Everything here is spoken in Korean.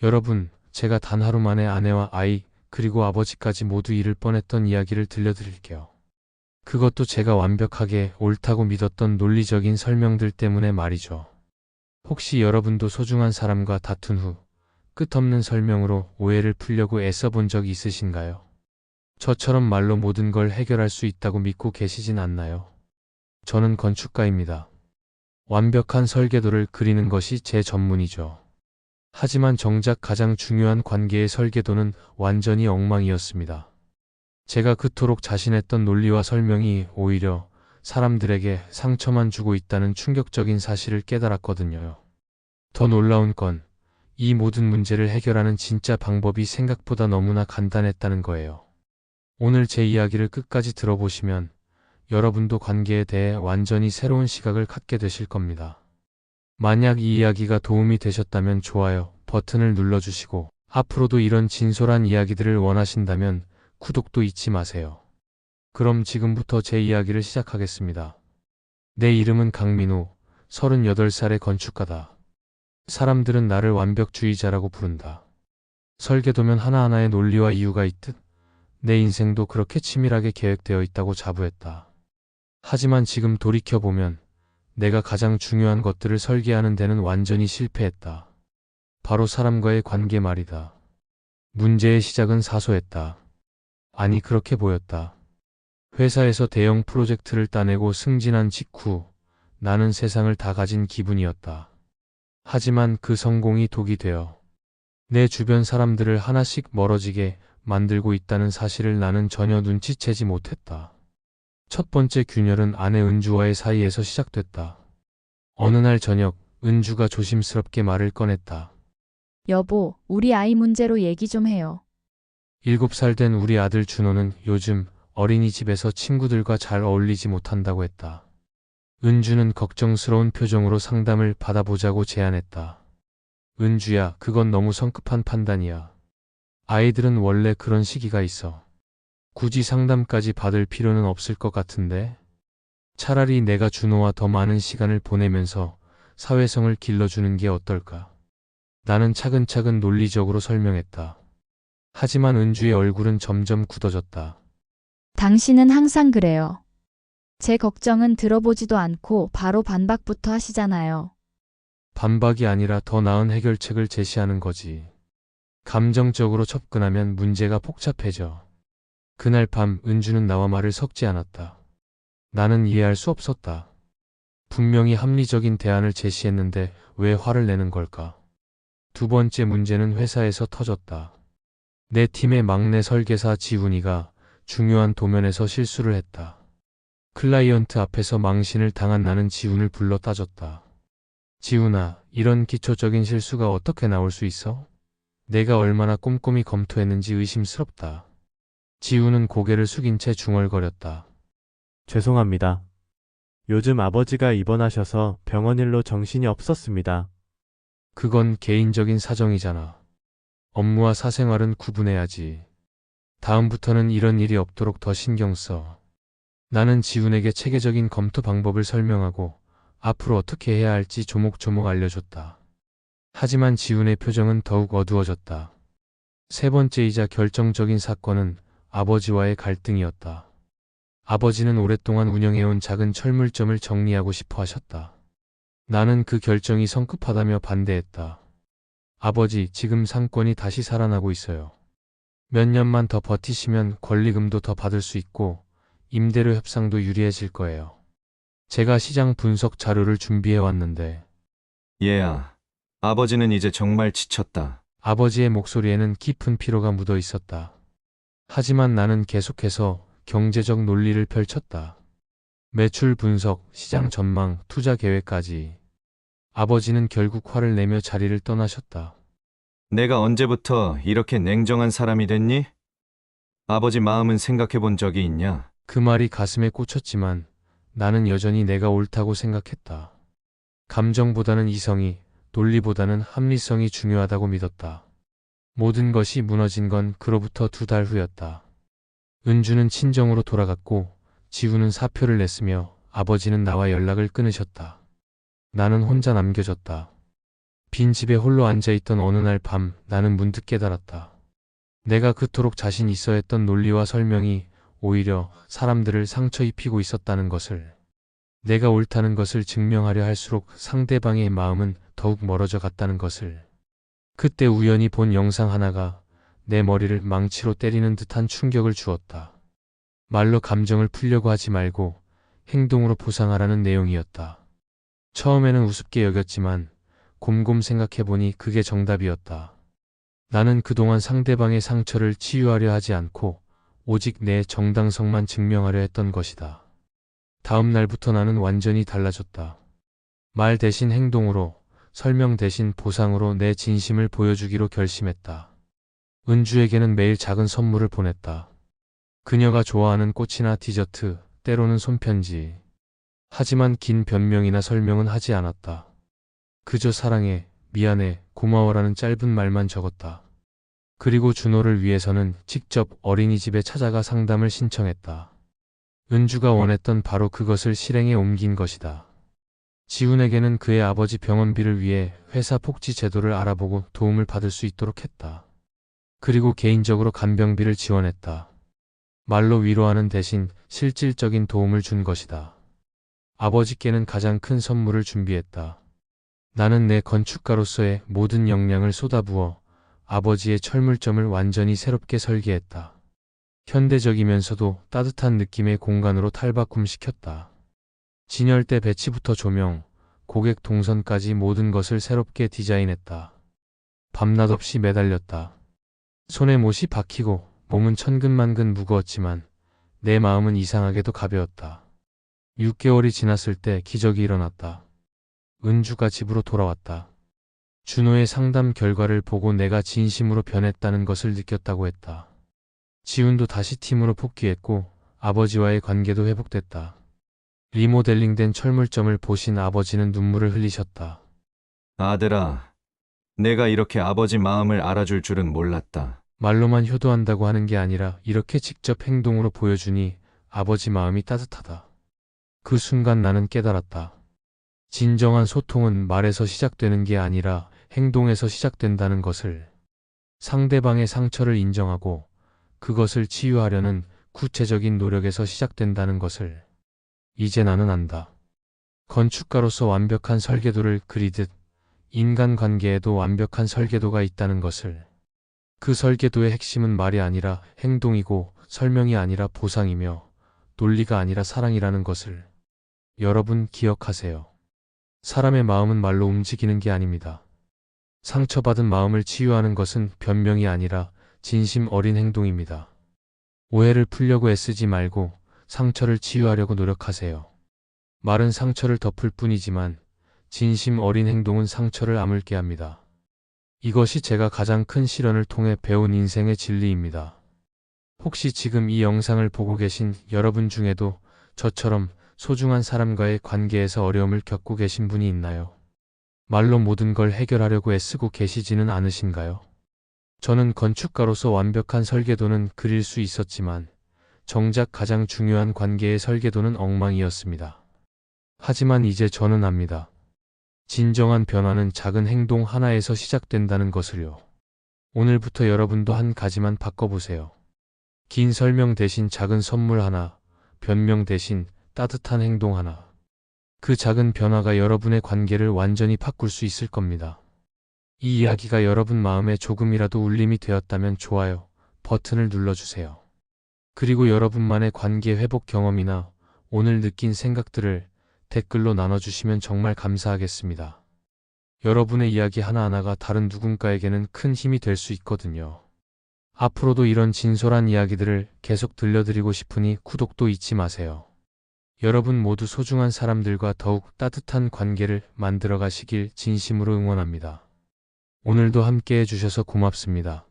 여러분, 제가 단 하루 만에 아내와 아이, 그리고 아버지까지 모두 잃을 뻔했던 이야기를 들려드릴게요. 그것도 제가 완벽하게 옳다고 믿었던 논리적인 설명들 때문에 말이죠. 혹시 여러분도 소중한 사람과 다툰 후 끝없는 설명으로 오해를 풀려고 애써 본 적이 있으신가요? 저처럼 말로 모든 걸 해결할 수 있다고 믿고 계시진 않나요? 저는 건축가입니다. 완벽한 설계도를 그리는 것이 제 전문이죠. 하지만 정작 가장 중요한 관계의 설계도는 완전히 엉망이었습니다. 제가 그토록 자신했던 논리와 설명이 오히려 사람들에게 상처만 주고 있다는 충격적인 사실을 깨달았거든요. 더 놀라운 건 이 모든 문제를 해결하는 진짜 방법이 생각보다 너무나 간단했다는 거예요. 오늘 제 이야기를 끝까지 들어보시면 여러분도 관계에 대해 완전히 새로운 시각을 갖게 되실 겁니다. 만약 이 이야기가 도움이 되셨다면 좋아요 버튼을 눌러주시고 앞으로도 이런 진솔한 이야기들을 원하신다면 구독도 잊지 마세요. 그럼 지금부터 제 이야기를 시작하겠습니다. 내 이름은 강민우, 38살의 건축가다. 사람들은 나를 완벽주의자라고 부른다. 설계도면 하나하나의 논리와 이유가 있듯 내 인생도 그렇게 치밀하게 계획되어 있다고 자부했다. 하지만 지금 돌이켜보면 내가 가장 중요한 것들을 설계하는 데는 완전히 실패했다. 바로 사람과의 관계 말이다. 문제의 시작은 사소했다. 아니 그렇게 보였다. 회사에서 대형 프로젝트를 따내고 승진한 직후 나는 세상을 다 가진 기분이었다. 하지만 그 성공이 독이 되어 내 주변 사람들을 하나씩 멀어지게 만들고 있다는 사실을 나는 전혀 눈치채지 못했다. 첫 번째 균열은 아내 은주와의 사이에서 시작됐다. 어느 날 저녁 은주가 조심스럽게 말을 꺼냈다. 여보, 우리 아이 문제로 얘기 좀 해요. 7살 된 우리 아들 준호는 요즘 어린이집에서 친구들과 잘 어울리지 못한다고 했다. 은주는 걱정스러운 표정으로 상담을 받아보자고 제안했다. 은주야, 그건 너무 성급한 판단이야. 아이들은 원래 그런 시기가 있어. 굳이 상담까지 받을 필요는 없을 것 같은데? 차라리 내가 준호와 더 많은 시간을 보내면서 사회성을 길러주는 게 어떨까? 나는 차근차근 논리적으로 설명했다. 하지만 은주의 얼굴은 점점 굳어졌다. 당신은 항상 그래요. 제 걱정은 들어보지도 않고 바로 반박부터 하시잖아요. 반박이 아니라 더 나은 해결책을 제시하는 거지. 감정적으로 접근하면 문제가 복잡해져. 그날 밤 은주는 나와 말을 섞지 않았다. 나는 이해할 수 없었다. 분명히 합리적인 대안을 제시했는데 왜 화를 내는 걸까? 두 번째 문제는 회사에서 터졌다. 내 팀의 막내 설계사 지훈이가 중요한 도면에서 실수를 했다. 클라이언트 앞에서 망신을 당한 나는 지훈을 불러 따졌다. 지훈아, 이런 기초적인 실수가 어떻게 나올 수 있어? 내가 얼마나 꼼꼼히 검토했는지 의심스럽다. 지훈은 고개를 숙인 채 중얼거렸다. 죄송합니다. 요즘 아버지가 입원하셔서 병원 일로 정신이 없었습니다. 그건 개인적인 사정이잖아. 업무와 사생활은 구분해야지. 다음부터는 이런 일이 없도록 더 신경 써. 나는 지훈에게 체계적인 검토 방법을 설명하고 앞으로 어떻게 해야 할지 조목조목 알려줬다. 하지만 지훈의 표정은 더욱 어두워졌다. 세 번째이자 결정적인 사건은 아버지와의 갈등이었다. 아버지는 오랫동안 운영해온 작은 철물점을 정리하고 싶어 하셨다. 나는 그 결정이 성급하다며 반대했다. 아버지, 지금 상권이 다시 살아나고 있어요. 몇 년만 더 버티시면 권리금도 더 받을 수 있고 임대료 협상도 유리해질 거예요. 제가 시장 분석 자료를 준비해 왔는데 얘야, 아버지는 이제 정말 지쳤다. 아버지의 목소리에는 깊은 피로가 묻어 있었다. 하지만 나는 계속해서 경제적 논리를 펼쳤다. 매출 분석, 시장 전망, 투자 계획까지. 아버지는 결국 화를 내며 자리를 떠나셨다. 내가 언제부터 이렇게 냉정한 사람이 됐니? 아버지 마음은 생각해 본 적이 있냐? 그 말이 가슴에 꽂혔지만 나는 여전히 내가 옳다고 생각했다. 감정보다는 이성이, 논리보다는 합리성이 중요하다고 믿었다. 모든 것이 무너진 건 그로부터 2달 후였다. 은주는 친정으로 돌아갔고 지훈은 사표를 냈으며 아버지는 나와 연락을 끊으셨다. 나는 혼자 남겨졌다. 빈집에 홀로 앉아있던 어느 날 밤 나는 문득 깨달았다. 내가 그토록 자신 있어 했던 논리와 설명이 오히려 사람들을 상처 입히고 있었다는 것을. 내가 옳다는 것을 증명하려 할수록 상대방의 마음은 더욱 멀어져 갔다는 것을. 그때 우연히 본 영상 하나가 내 머리를 망치로 때리는 듯한 충격을 주었다. 말로 감정을 풀려고 하지 말고 행동으로 보상하라는 내용이었다. 처음에는 우습게 여겼지만 곰곰 생각해보니 그게 정답이었다. 나는 그동안 상대방의 상처를 치유하려 하지 않고 오직 내 정당성만 증명하려 했던 것이다. 다음 날부터 나는 완전히 달라졌다. 말 대신 행동으로, 설명 대신 보상으로 내 진심을 보여주기로 결심했다. 은주에게는 매일 작은 선물을 보냈다. 그녀가 좋아하는 꽃이나 디저트, 때로는 손편지. 하지만 긴 변명이나 설명은 하지 않았다. 그저 사랑해, 미안해, 고마워라는 짧은 말만 적었다. 그리고 준호를 위해서는 직접 어린이집에 찾아가 상담을 신청했다. 은주가 원했던 바로 그것을 실행에 옮긴 것이다. 지훈에게는 그의 아버지 병원비를 위해 회사 복지 제도를 알아보고 도움을 받을 수 있도록 했다. 그리고 개인적으로 간병비를 지원했다. 말로 위로하는 대신 실질적인 도움을 준 것이다. 아버지께는 가장 큰 선물을 준비했다. 나는 내 건축가로서의 모든 역량을 쏟아부어 아버지의 철물점을 완전히 새롭게 설계했다. 현대적이면서도 따뜻한 느낌의 공간으로 탈바꿈시켰다. 진열대 배치부터 조명, 고객 동선까지 모든 것을 새롭게 디자인했다. 밤낮 없이 매달렸다. 손에 못이 박히고 몸은 천근만근 무거웠지만 내 마음은 이상하게도 가벼웠다. 6개월이 지났을 때 기적이 일어났다. 은주가 집으로 돌아왔다. 준호의 상담 결과를 보고 내가 진심으로 변했다는 것을 느꼈다고 했다. 지훈도 다시 팀으로 복귀했고 아버지와의 관계도 회복됐다. 리모델링된 철물점을 보신 아버지는 눈물을 흘리셨다. 아들아, 내가 이렇게 아버지 마음을 알아줄 줄은 몰랐다. 말로만 효도한다고 하는 게 아니라 이렇게 직접 행동으로 보여주니 아버지 마음이 따뜻하다. 그 순간 나는 깨달았다. 진정한 소통은 말에서 시작되는 게 아니라 행동에서 시작된다는 것을. 상대방의 상처를 인정하고 그것을 치유하려는 구체적인 노력에서 시작된다는 것을. 이제 나는 안다. 건축가로서 완벽한 설계도를 그리듯 인간관계에도 완벽한 설계도가 있다는 것을. 그 설계도의 핵심은 말이 아니라 행동이고 설명이 아니라 보상이며 논리가 아니라 사랑이라는 것을. 여러분 기억하세요. 사람의 마음은 말로 움직이는 게 아닙니다. 상처받은 마음을 치유하는 것은 변명이 아니라 진심 어린 행동입니다. 오해를 풀려고 애쓰지 말고 상처를 치유하려고 노력하세요. 말은 상처를 덮을 뿐이지만 진심 어린 행동은 상처를 아물게 합니다. 이것이 제가 가장 큰 시련을 통해 배운 인생의 진리입니다. 혹시 지금 이 영상을 보고 계신 여러분 중에도 저처럼 소중한 사람과의 관계에서 어려움을 겪고 계신 분이 있나요? 말로 모든 걸 해결하려고 애쓰고 계시지는 않으신가요? 저는 건축가로서 완벽한 설계도는 그릴 수 있었지만 정작 가장 중요한 관계의 설계도는 엉망이었습니다. 하지만 이제 저는 압니다. 진정한 변화는 작은 행동 하나에서 시작된다는 것을요. 오늘부터 여러분도 한 가지만 바꿔보세요. 긴 설명 대신 작은 선물 하나, 변명 대신 따뜻한 행동 하나. 그 작은 변화가 여러분의 관계를 완전히 바꿀 수 있을 겁니다. 이 이야기가 여러분 마음에 조금이라도 울림이 되었다면 좋아요 버튼을 눌러주세요. 그리고 여러분만의 관계 회복 경험이나 오늘 느낀 생각들을 댓글로 나눠주시면 정말 감사하겠습니다. 여러분의 이야기 하나하나가 다른 누군가에게는 큰 힘이 될 수 있거든요. 앞으로도 이런 진솔한 이야기들을 계속 들려드리고 싶으니 구독도 잊지 마세요. 여러분 모두 소중한 사람들과 더욱 따뜻한 관계를 만들어 가시길 진심으로 응원합니다. 오늘도 함께 해주셔서 고맙습니다.